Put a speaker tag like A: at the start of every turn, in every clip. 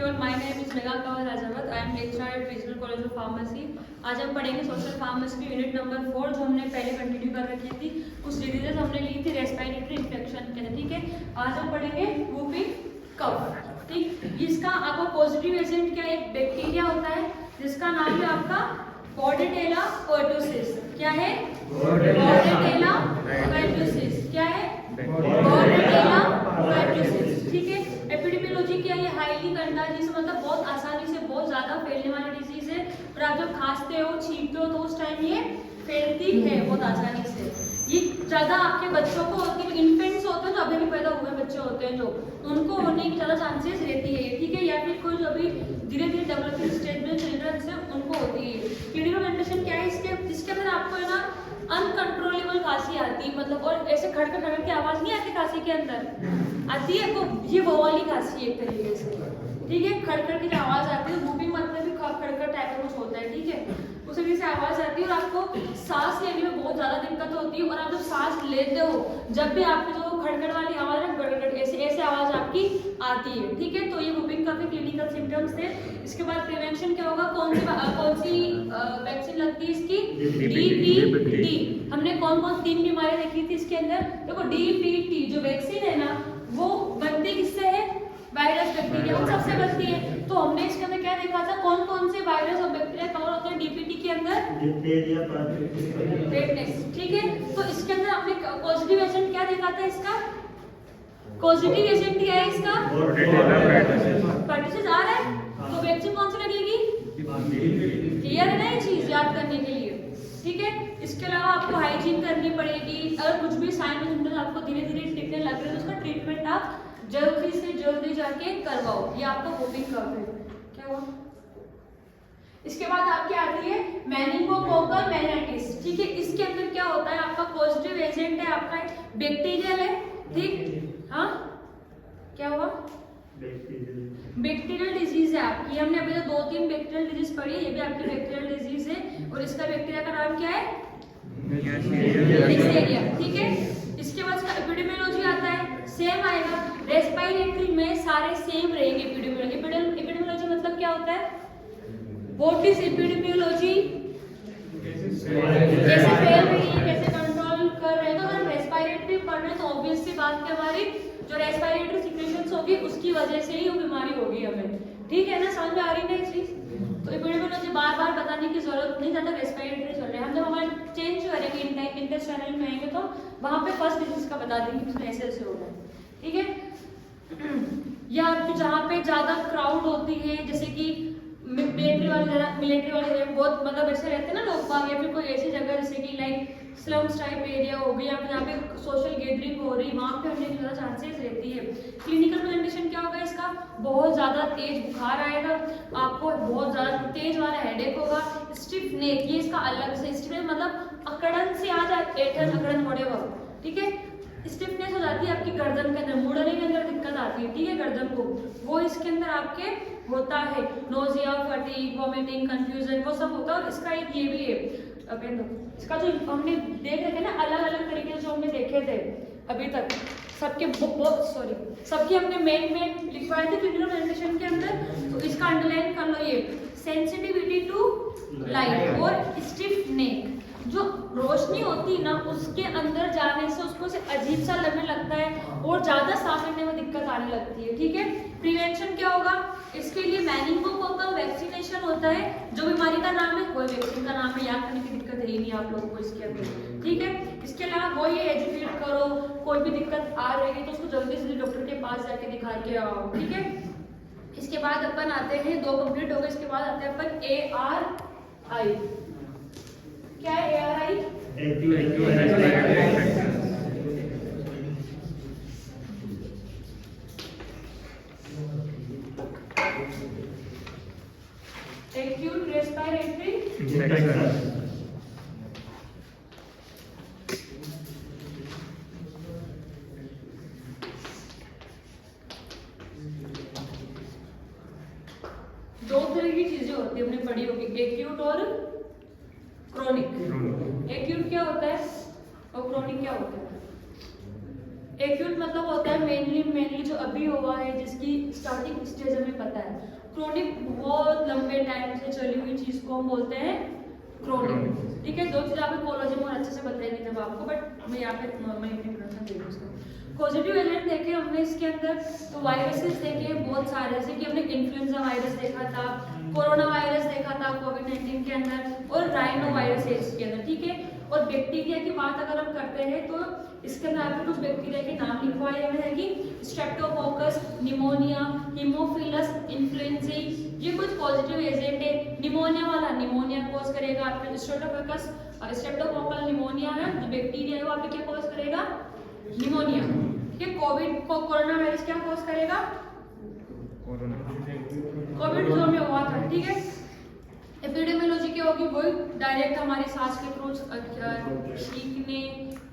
A: you all. My name is Megha Kanwar Rajawat. I am lecturer at Regional College of Pharmacy. आज हम पढ़ेंगे social pharmacy की unit number 4 जो हमने पहले कंटिन्यू कर रखी थी। कुछ डिजीजेस हमने ली थी रेस्पिरेटरी इन्फेक्शन के, ठीक है। आज हम पढ़ेंगे वूपिंग कफ, ठीक। इसका आपका पॉजिटिव एजेंट क्या है? एक बैक्टीरिया होता है जिसका नाम है आपका बॉर्डेटेला पर्टुसिस। क्या है? बॉर्डेटेला पर्टुसिस। क्या है? बॉर्डेटेला पर्टुसिस, ठीक है। एपिडेमियोलॉजी क्या है? हाईली कंटाजियस, मतलब बहुत आसानी से बहुत ज्यादा फैलने वाली डिजीज है। और आप जब खांसते हो छींकते हो तो उस टाइम ये फैलती है बहुत आसानी से। ये ज्यादा आपके बच्चों को होती है, इन्फेंट्स होते हैं जो अभी भी पैदा हुए बच्चे होते हैं जो, उनको होने की ज्यादा चांसेस रहती है, ठीक है। या फिर कोई जो अभी धीरे धीरे डेवलपिंग स्टेज में चिल्ड्रन से उनको होती है। क्लिनिकल कंडीशन क्या है इसके अंदर? आपको है ना अनकंट्रोलेबल खांसी आती है, मतलब और ऐसे खड़खड़ खड़खड़ की आवाज नहीं आती खांसी के अंदर आती है, तो ये वो वाली खांसी है एक तरीके से, ठीक है। खड़खड़ की आवाज आती है, वूपिंग मतलब भी खड़खड़ टाइप का कुछ होता है, ठीक है। उस तरीके से आवाज आती है और आपको सांस लेने में बहुत ज्यादा दिक्कत होती है। और आप जब सांस लेते हो, जब भी आपकी जो खड़खड़ वाली आवाज है गड़गड़ ऐसे ऐसे आवाज आपकी आती है, ठीक है। तो ये वूपिंग कफ के क्लिनिकल सिम्टम्स थे। इसके बाद प्रिवेंशन क्या होगा? कौन सी वैक्सीन लगती है इसकी? DPT। हमने कौन कौन 3 बीमारियां देखी थी इसके अंदर? देखो DPT जो वैक्सीन है ना वो बनती किससे है? वायरस बैक्टीरिया उन सबसे बनती है। तो हमने इसके अंदर क्या देखा था? कौन कौन से वायरस और बैक्टीरिया कवर होते हैं DPT के अंदर? ठीक है। तो इसके अंदर हमने पॉजिटिव एजेंट क्या देखा था? इसका पॉजिटिव एजेंट क्या है इसका? पर्टुसिस आ रहा है। तो वैक्सीन कौन सी लगेगी? क्लियर है ना ये चीज याद करने के लिए, ठीक है। इसके अलावा आपको हाइजीन करनी पड़ेगी। अगर कुछ भी साइन और सिम्टम्स आपको धीरे धीरे दिखने लग रहे हैं तो उसका ट्रीटमेंट आप जल्दी से जल्दी जाके करवाओ। ये आपका वूपिंग कफ है। क्या हुआ? इसके बाद आपकी आती है मेनिंगोकोकल मेनिंजाइटिस, ठीक है। इसके अंदर क्या होता है? आपका पॉजिटिव एजेंट है आपका बैक्टीरियल है, ठीक। हाँ क्या हुआ? बैक्टीरियल डिजीज है आपकी। हमने अभी तो 2-3 बैक्टीरियल डिजीज पढ़ी है, ये भी आपकी बैक्टीरियल डिजीज है। और इसका बैक्टीरिया का नाम क्या है? नेक्सेरिया, ठीक है। इसके बाद इसका एपिडेमियोलॉजी आता है, सेम आएगा। रेस्पिरेटरी में सारे सेम रहेंगे एपिडेमियोलॉजी। एपिडेमियोलॉजी मतलब क्या होता है? What is epidemiology? कैसे फैल रही है, कैसे कंट्रोल कर रहे हैं। तो अगर रेस्पिरेटरी पढ़ रहे हैं तो ऑब्वियस सी बात है हमारी जो रेस्पिरेटरी सिक्रेशंस होगी उसकी वजह से ही वो बीमारी होगी हमें, ठीक है ना। समझ में आ रही है ये चीज? तो एपिडेमियोलॉजी बार बार बताने की जरूरत नहीं, ज्यादा रेस्पिरेटरी चल रहे हैं। हम जब हमारे चेंज करेंगे इंटेस्टाइनल में आएंगे तो वहां पे फर्स्ट डिजीज का बता देंगे इसमें ऐसे ऐसे होगा, ठीक है। या जहाँ पे ज्यादा क्राउड होती है, जैसे कि मिलिट्री वाले जगह बहुत मतलब ऐसे रहते हैं ना लोग बाग, या फिर कोई ऐसी जगह जैसे कि लाइक स्लम्स टाइप एरिया हो गई, या फिर जहाँ पे सोशल गैदरिंग हो रही, वहाँ पे होने की ज़्यादा चांसेस रहती है। क्लिनिकल प्रेजेंटेशन क्या होगा इसका? बहुत ज़्यादा तेज बुखार आएगा, आपको बहुत ज़्यादा तेज वाला हेडेक होगा, स्टिफ नेक, ये इसका अलग से स्टिफ मतलब अकड़न से आ जाए, एठन अकड़न वगैरह, ठीक है। स्टिफनेस हो जाती है आपकी गर्दन के अंदर, मुड़ने के अंदर दिक्कत आती है, ठीक है, गर्दन को, वो इसके अंदर आपके होता है। नोजिया, फटीग, वॉमिटिंग, कंफ्यूजन वो सब होता है। और इसका एक ये भी है इसका जो हमने देख रहे थे ना अलग अलग तरीके से जो हमने देखे थे अभी तक, सबके हमने मेन लिखवाए थे क्लिनिकल प्रेजेंटेशन के अंदर। तो इसका अंडरलाइन कर लो, ये सेंसिटिविटी टू लाइट और स्टिफ नेक। जो रोशनी होती है ना उसके अंदर जाने से उसको से अजीब सा लगने लगता है और ज्यादा सांस लेने में दिक्कत आने लगती है, ठीक है। प्रिवेंशन क्या होगा? इसके लिए मेनिंगोकोकल वैक्सीनेशन होता है। जो बीमारी का नाम है कोई वैक्सीन का नाम है, याद करने की दिक्कत है ही नहीं आप लोगों को इसके अंदर, ठीक है। इसके अलावा वो ये एजुकेट करो, कोई भी दिक्कत आ रही है तो उसको जल्दी से डॉक्टर के पास जाके दिखा के आओ, ठीक है। इसके बाद अपन आते हैं, 2 कंप्लीट हो गए, इसके बाद आते हैं अपन ARI। क्या है ARI? Acute respiratory infection. दो तरह की चीजें होती है, हमने पढ़ी होगी, एक्यूट और क्रोनिक। एक्यूट क्या होता है और क्रोनिक क्या होता है? एक्यूट मतलब होता है मेनली जो अभी हुआ है, जिसकी स्टार्टिंग स्टेज हमें पता है। क्रोनिक बहुत लंबे टाइम से चली हुई चीज को हम बोलते हैं क्रोनिक। ठीक है, दो चीज आपको कॉलेज में अच्छे से बताएंगे जब आपको, बट मैं यहाँ पे नॉर्मल इंट्रोडक्शन दे दूँ उसका। पॉजिटिव एलिमेंट देखे हमने इसके अंदर, तो वायरसेस देखे बहुत सारे, जैसे कि हमने इन्फ्लुएंजा वायरस देखा था, कोरोना वायरस देखा था कोविड-19 के अंदर, और राइनो वायरस है इसके अंदर। ठीक है, और बैक्टीरिया की बात अगर हम करते हैं तो इसके अंदर आपके कुछ बैक्टीरिया के नाम लिखवाए हुए हैं कि स्ट्रेप्टोकोकस, निमोनिया, हीमोफिलस इन्फ्लुएंजाई, ये कुछ पॉजिटिव एजेंट है। निमोनिया वाला निमोनिया कॉज करेगा आपके, स्ट्रेप्टोकोकस स्ट्रेप्टोकोकल निमोनिया है जो बैक्टीरिया है वो आपके क्या कॉज करेगा, निमोनिया। ठीक है, कोविड को कोरोना वायरस क्या कॉज करेगा, कोविड जो में हुआ था। ठीक है, एपिडेमियोलॉजी क्या होगी, वही डायरेक्ट हमारी सांस के थ्रू छींकने,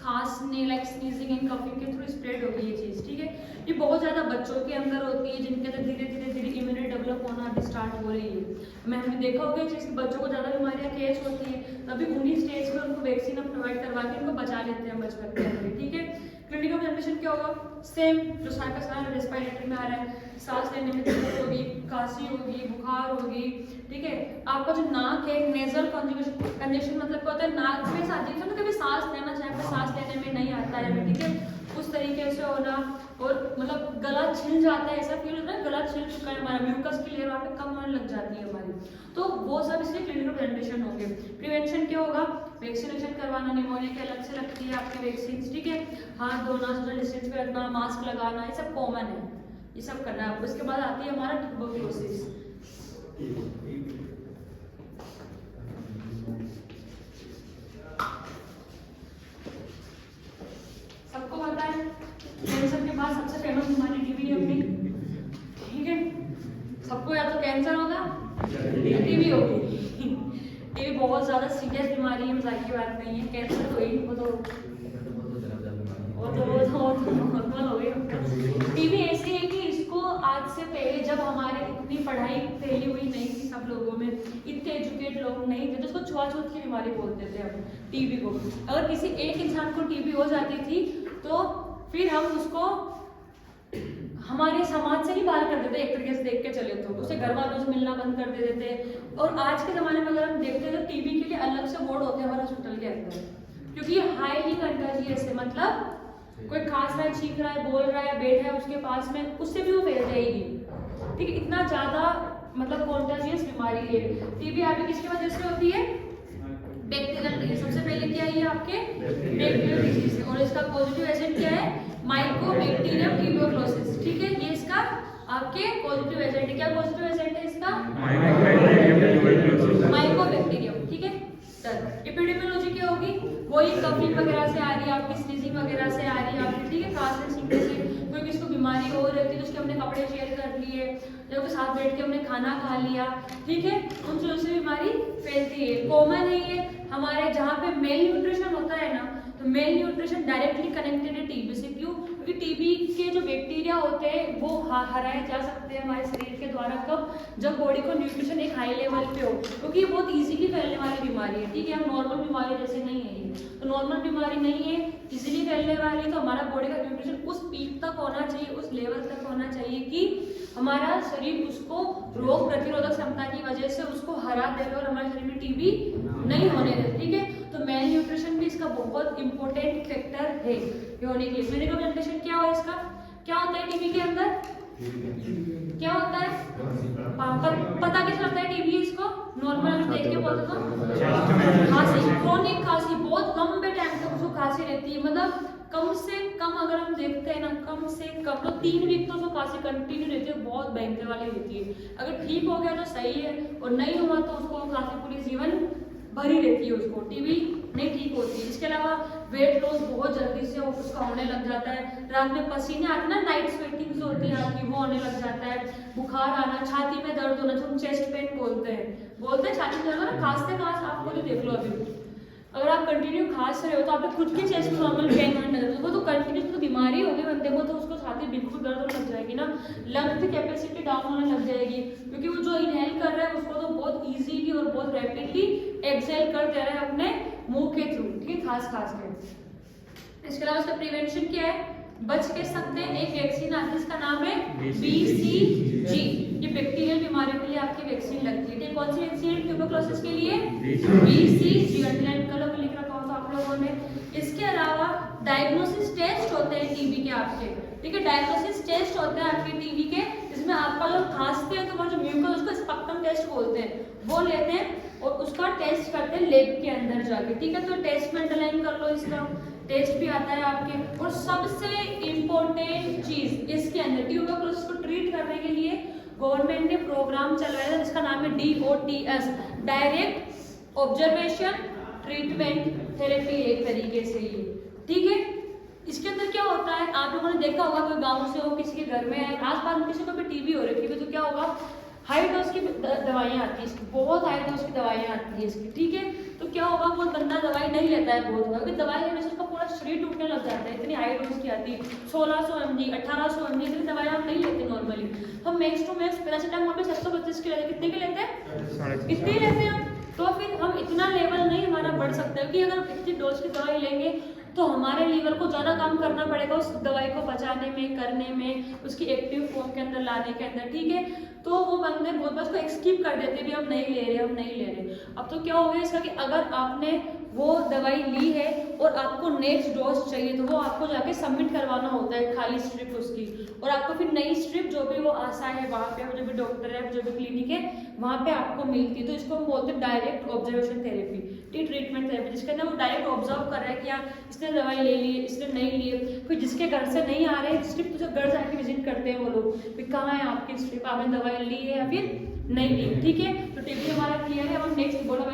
A: खांसने, लाइक स्नीजिंग एंड कफिंग के थ्रू स्प्रेड होगी ये चीज। ठीक है, ये बहुत ज्यादा बच्चों के अंदर होती है जिनके अंदर धीरे धीरे इम्यूनिटी डेवलप होना अभी स्टार्ट हो रही है। हमने देखा होगा कि बच्चों को ज्यादा बीमारियां कैच होती है, तभी उन्हीं स्टेज में उनको वैक्सीन हम प्रोवाइड करवा के उनको बचा लेते हैं बचपन के अंदर। ठीक है, क्लिनिकल कंडीशन क्या होगा, सेम जो सारा रेस्पिरेटरी में आ रहा है, सांस लेने में दिक्कत होगी, खांसी होगी, बुखार होगी। ठीक है, आपका जो नाक है, नेजल कंजेशन मतलब क्या होता है, नाक में साथ ना कभी सांस लेना चाहे सांस लेने में नहीं आता है। ठीक है, उस तरीके से होना, और मतलब गला छिल जाता है, ऐसा फील होता है गला छिल चुका है हमारा, म्यूकस की लेयर वहाँ पे कम होने लग जाती है हमारी, तो वो सब इसलिए क्लिनिकल कंडीशन होंगे। प्रिवेंशन क्या होगा, वैक्सीनेशन करवाना, निमोनिया के अलग से लगती है आपके वैक्सीन। ठीक है, हाथ धोना, सोशल डिस्टेंस पे रखना, मास्क लगाना, ये सब कॉमन है, ये सब करना है। उसके बाद आती है हमारा ट्यूबरकुलोसिस। सबको पता है कैंसर के बाद सबसे फेमस बीमारी टीबी है अपनी। ठीक है, सबको या तो कैंसर होगा या टीबी होगी। टीबी बहुत ज्यादा सीरियस बीमारी है, मजाक की बात नहीं है। कैंसर तो ही नॉर्मल हो गई। टीबी ऐसी है कि इसको आज से पहले जब हमारे इतनी पढ़ाई फैली हुई नहीं थी, सब लोगों में इतने एजुकेट लोग नहीं थे, तो उसको छुआछूत की बीमारी बोलते थे हम टीबी को। अगर किसी एक इंसान को टीबी हो जाती थी तो फिर हम उसको हमारे समाज से ही बाहर कर देते, एक तरीके से देख के चले तो उसे घर वालों से मिलना बंद कर देते। और आज के ज़माने में अगर हम देखते हैं तो टीबी के लिए अलग से वार्ड होते हैं हमारे हॉस्पिटल के अंदर, क्योंकि ये हाईली कंटेजियस है। मतलब कोई खांस रहा है, छींक रहा है, बोल रहा है, बैठा है उसके पास में, उससे भी वो फैल जाएगी। ठीक है, इतना ज़्यादा मतलब कंटेजियस बीमारी है टीबी। आपकी किसकी वजह से होती है, बैक्टीरियल डिजीज। सबसे पहले क्या है आपके बैक्टीरियल डिजीज, और इसका पॉजिटिव एजेंट क्या है, माइकोबैक्टीरियम ट्यूबरकुलोसिस। ठीक है, ये इसका आपके पॉजिटिव एजेंट है। क्या पॉजिटिव एजेंट है इसका, माइकोबैक्टीरियम। ठीक है, एपिडेमियोलॉजी क्या होगी, वही कफिंग वगैरह से आ रही है आपकी, स्नीजिंग वगैरह से आ रही है आपकी। ठीक है, खांसने छींकने से, कोई किसी को बीमारी हो रही है तो उसके हमने कपड़े शेयर कर लिए, जब उसके साथ बैठ के हमने खाना खा लिया। ठीक है, उन चीजों से बीमारी फैलती है। कॉमन है ये हमारे, जहाँ पे मेल न्यूट्रिशन होता है ना, तो मेल न्यूट्रिशन डायरेक्टली कनेक्टेड है टीबी से। क्यों, क्योंकि टीबी के जो बैक्टीरिया होते हैं वो हराए जा सकते हैं हमारे शरीर के द्वारा, कब, जब बॉडी को न्यूट्रिशन एक हाई लेवल पे हो, क्योंकि ये बहुत इजीली फैलने वाली बीमारी है। ठीक है, हम नॉर्मल बीमारी जैसे नहीं है ये, तो नॉर्मल बीमारी नहीं है, इजीली फैलने वाली, तो हमारा बॉडी का न्यूट्रिशन उस पीक तक होना चाहिए, उस लेवल तक होना चाहिए कि हमारा शरीर उसको रोग प्रतिरोधक क्षमता की वजह से उसको हरा दे और हमारे शरीर में टीबी नहीं होने दे। ठीक है, तो मेल न्यूट्रिशन भी इसका बहुत इंपॉर्टेंट फैक्टर है ये होने के लिए। क्लिनिकल कंडीशन क्या हो इसका, क्या होता है टीबी के अंदर, क्या होता है, पता कैसे लगता है टीबी इसको, नॉर्मल अगर देख के बोलते तो खांसी, क्रोनिक खांसी, बहुत लंबे टाइम तक उसको खांसी रहती है। मतलब कम से कम अगर हम देखते हैं ना, कम से कम तो 3 वीक तो उसको खांसी कंटिन्यू रहती है, बहुत भयंकर वाली रहती है। अगर ठीक हो गया तो सही है, और नहीं हुआ तो उसको खांसी पूरी जीवन भरी रहती है, उसको टीबी नहीं ठीक होती है। इसके अलावा वेट लॉस बहुत जल्दी से उसका होने लग जाता है, रात में पसीने आते ना, नाइट स्वेटिंग जो होती है आपकी, वो होने लग जाता है, बुखार आना, छाती में दर्द होना, जो हम चेस्ट पेन बोलते हैं छाती में दर्द होना, खांसते खांस आप खुद देख लो। अभी अगर आप कंटिन्यू खांस रहे हो तो आपके खुद के चेस्ट में नॉर्मल पेन होने लग जाता है, वो तो कंटिन्यूस तो बीमारी होगी बंदे को, तो उसको छाती बिल्कुल दर्द होने लग जाएगी ना, लंग्स की कैपेसिटी डाउन होने लग जाएगी, क्योंकि वो जो इनहेल कर रहा है उसको तो बहुत इजीली और बहुत रैपिडली एक्सहेल कर दे रहा है अपने मुंह के थ्रू। ठीक है, खास के। इसके अलावा इसका प्रिवेंशन क्या है, बच के सकते हैं। एक वैक्सीन आती है, इसका नाम है BCG। ये बैक्टीरियल बीमारियों के लिए आपकी वैक्सीन लगती है। कौन सी वैक्सीन है ट्यूबरक्लोसिस के लिए? BCG। अंडरलाइन कलर लिख रखा हो तो आप लोगों ने। इसके अलावा डायग्नोसिस टेस्ट होते हैं टीबी के आपके, ठीक है। डायग्नोसिस टेस्ट होते हैं आपके टीबी के, जिसमें आपका जो खांसते हैं तो वो जो म्यूकस, उसको स्पेक्ट्रम टेस्ट बोलते हैं, वो लेते हैं और उसका टेस्ट करते हैं लेब के अंदर जाके, ठीक है। तो टेस्ट में अंडरलाइन कर लो, इसका टेस्ट भी आता है आपके। और सबसे इम्पोर्टेंट चीज इसके अंदर ट्यूबरक्लोसिस को ट्रीट करने के लिए गवर्नमेंट ने प्रोग्राम चलवाया था जिसका नाम है DOTS, direct observation treatment therapy, एक तरीके से ये, ठीक है। इसके अंदर क्या होता है, आप लोगों ने देखा होगा, कोई गांव से हो, किसी के घर में है, आस-पास में किसी को भी टीबी हो रखी है, तो क्या होगा, हाई डोज की दवाइयाँ आती है इसकी, बहुत हाई डोज की दवाइयाँ आती है इसकी, ठीक है। तो क्या होगा, वो बंदा दवाई नहीं लेता है बहुत, क्योंकि दवाई लेने से उसका पूरा शरीर टूटने लग जाता है, इतनी हाई डोज की आती है, 1600 mg 1800 mg, इतनी दवाई हम नहीं लेते नॉर्मली। हम मैक्स टू मैक्स पैरासीटामोल में 725 की लेते, कितने की लेते हैं? इतनी लेते हैं हम। तो फिर हम इतना लेवल नहीं हमारा बढ़ सकता है कि अगर इतनी डोज की दवाई लेंगे तो हमारे लीवर को ज़्यादा काम करना पड़ेगा उस दवाई को पचाने में, करने में, उसकी एक्टिव फॉर्म के अंदर लाने के अंदर, ठीक है। तो वो बंदे बहुत बार उसको स्किप कर देते भी, हम नहीं ले रहे, हम नहीं ले रहे। अब तो क्या हो गया इसका कि अगर आपने वो दवाई ली है और आपको नेक्स्ट डोज चाहिए तो वो आपको जाके सबमिट करवाना होता है, खाली स्ट्रिप उसकी, और आपको फिर नई स्ट्रिप जो भी वो आशा है वहाँ पे, जो भी डॉक्टर है, जो भी क्लिनिक है, वहाँ पे आपको मिलती है। तो इसको हम बोलते हैं direct observation therapy, treatment therapy, जिसके अंदर वो डायरेक्ट ऑब्जर्व कर रहा है कि यार इसने दवाई ले ली, इसने नहीं लिए। फिर जिसके घर से नहीं आ रहे स्ट्रिप, तो घर जाके विजिट करते हैं वो लोग, फिर कहाँ है आपकी स्ट्रिप, आपने दवाई ली है या फिर नहीं ली, ठीक है। तो टीबी हमारा क्लियर है। अब हम नेक्स्ट बोलो